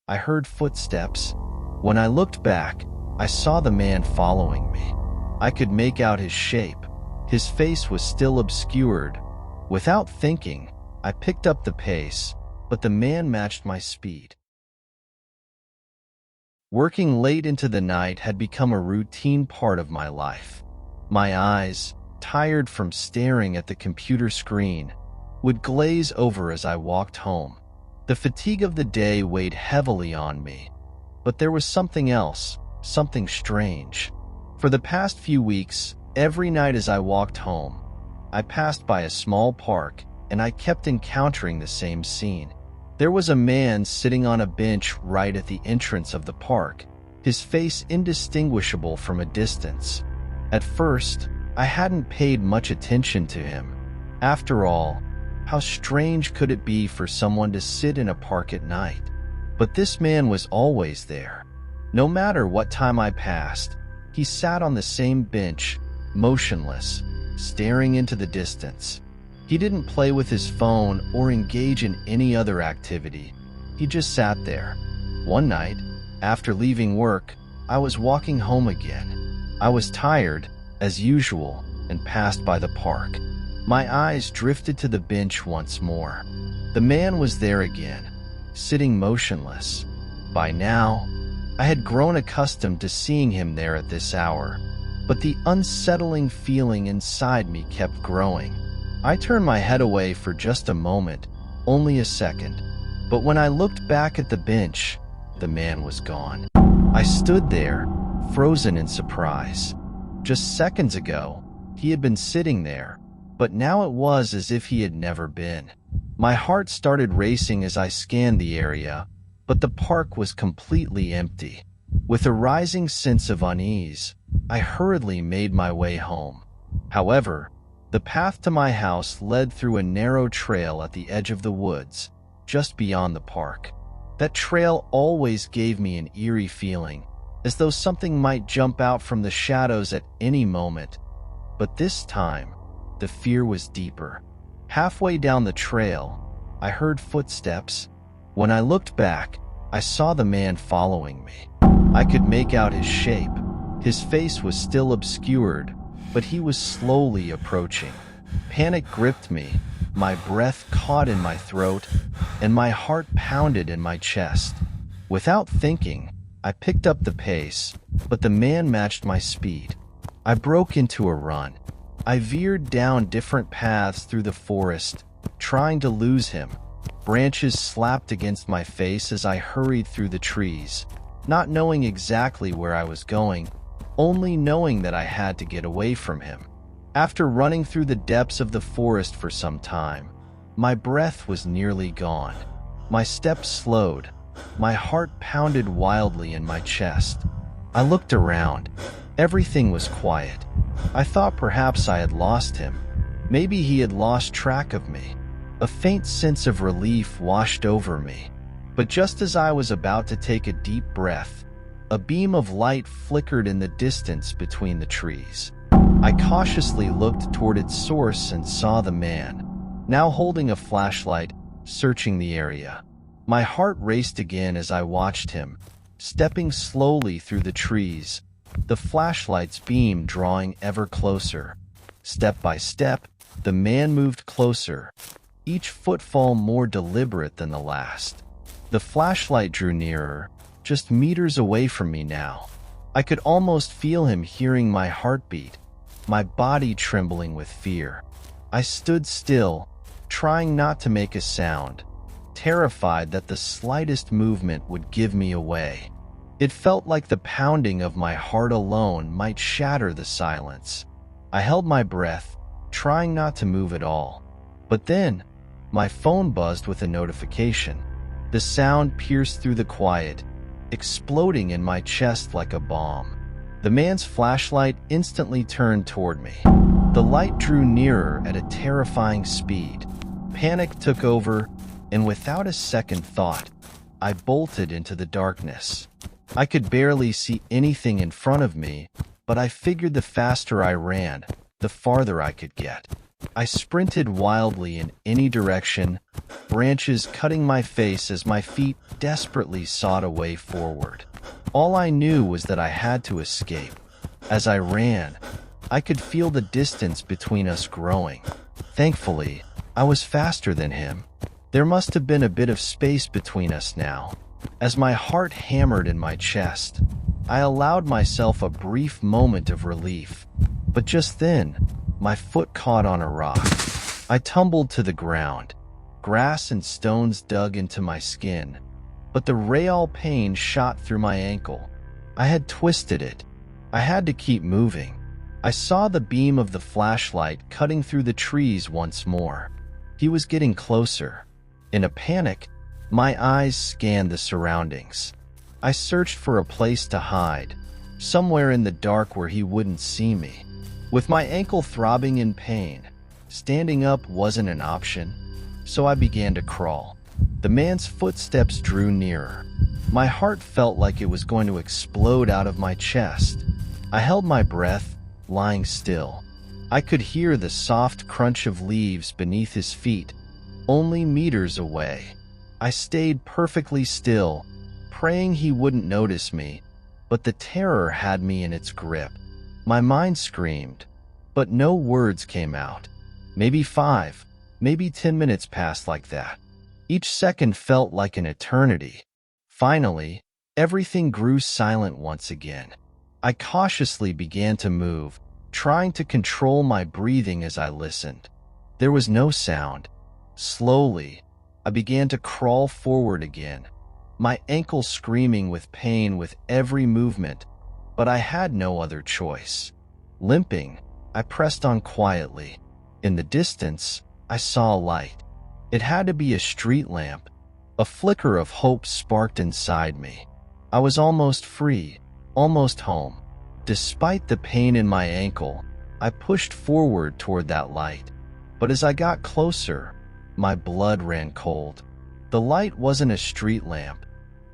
I heard footsteps. When I looked back, I saw the man following me. I could make out his shape. His face was still obscured. Without thinking, I picked up the pace, but the man matched my speed. Working late into the night had become a routine part of my life. My eyes, tired from staring at the computer screen, would glaze over as I walked home. The fatigue of the day weighed heavily on me. But there was something else, something strange. For the past few weeks, every night as I walked home, I passed by a small park, and I kept encountering the same scene. There was a man sitting on a bench right at the entrance of the park, his face indistinguishable from a distance. At first, I hadn't paid much attention to him. After all, how strange could it be for someone to sit in a park at night? But this man was always there. No matter what time I passed, he sat on the same bench, motionless, staring into the distance. He didn't play with his phone or engage in any other activity. He just sat there. One night, after leaving work, I was walking home again. I was tired, as usual, and passed by the park. My eyes drifted to the bench once more. The man was there again, sitting motionless. By now, I had grown accustomed to seeing him there at this hour, but the unsettling feeling inside me kept growing. I turned my head away for just a moment, only a second, but when I looked back at the bench, the man was gone. I stood there, frozen in surprise. Just seconds ago, he had been sitting there, but now it was as if he had never been. My heart started racing as I scanned the area, but the park was completely empty. With a rising sense of unease, I hurriedly made my way home. However, the path to my house led through a narrow trail at the edge of the woods, just beyond the park. That trail always gave me an eerie feeling, as though something might jump out from the shadows at any moment. But this time, the fear was deeper. Halfway down the trail, I heard footsteps. When I looked back, I saw the man following me. I could make out his shape. His face was still obscured, but he was slowly approaching. Panic gripped me, my breath caught in my throat, and my heart pounded in my chest. Without thinking, I picked up the pace, but the man matched my speed. I broke into a run. I veered down different paths through the forest, trying to lose him. Branches slapped against my face as I hurried through the trees, not knowing exactly where I was going, only knowing that I had to get away from him. After running through the depths of the forest for some time, my breath was nearly gone. My steps slowed. My heart pounded wildly in my chest. I looked around. Everything was quiet. I thought perhaps I had lost him. Maybe he had lost track of me. A faint sense of relief washed over me. But just as I was about to take a deep breath, a beam of light flickered in the distance between the trees. I cautiously looked toward its source and saw the man, now holding a flashlight, searching the area. My heart raced again as I watched him, stepping slowly through the trees, the flashlight's beam drawing ever closer. Step by step, the man moved closer, each footfall more deliberate than the last. The flashlight drew nearer, just meters away from me now. I could almost feel him hearing my heartbeat, my body trembling with fear. I stood still, trying not to make a sound, terrified that the slightest movement would give me away. It felt like the pounding of my heart alone might shatter the silence. I held my breath, trying not to move at all. But then, my phone buzzed with a notification. The sound pierced through the quiet, exploding in my chest like a bomb. The man's flashlight instantly turned toward me. The light drew nearer at a terrifying speed. Panic took over, and without a second thought, I bolted into the darkness. I could barely see anything in front of me, but I figured the faster I ran, the farther I could get. I sprinted wildly in any direction, branches cutting my face as my feet desperately sought a way forward. All I knew was that I had to escape. As I ran, I could feel the distance between us growing. Thankfully, I was faster than him. There must have been a bit of space between us now. As my heart hammered in my chest, I allowed myself a brief moment of relief. But just then, my foot caught on a rock. I tumbled to the ground. Grass and stones dug into my skin, but the real pain shot through my ankle. I had twisted it. I had to keep moving. I saw the beam of the flashlight cutting through the trees once more. He was getting closer. In a panic, my eyes scanned the surroundings. I searched for a place to hide, somewhere in the dark where he wouldn't see me. With my ankle throbbing in pain, standing up wasn't an option, so I began to crawl. The man's footsteps drew nearer. My heart felt like it was going to explode out of my chest. I held my breath, lying still. I could hear the soft crunch of leaves beneath his feet, only meters away. I stayed perfectly still, praying he wouldn't notice me, but the terror had me in its grip. My mind screamed, but no words came out. Maybe 5, maybe 10 minutes passed like that. Each second felt like an eternity. Finally, everything grew silent once again. I cautiously began to move, trying to control my breathing as I listened. There was no sound. Slowly, I began to crawl forward again, my ankle screaming with pain with every movement, but I had no other choice. Limping, I pressed on quietly. In the distance, I saw a light. It had to be a street lamp. A flicker of hope sparked inside me. I was almost free, almost home. Despite the pain in my ankle, I pushed forward toward that light. But as I got closer, my blood ran cold. The light wasn't a street lamp.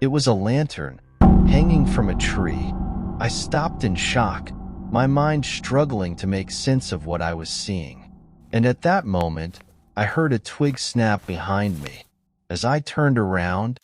It was a lantern, hanging from a tree. I stopped in shock, my mind struggling to make sense of what I was seeing. And at that moment, I heard a twig snap behind me. As I turned around,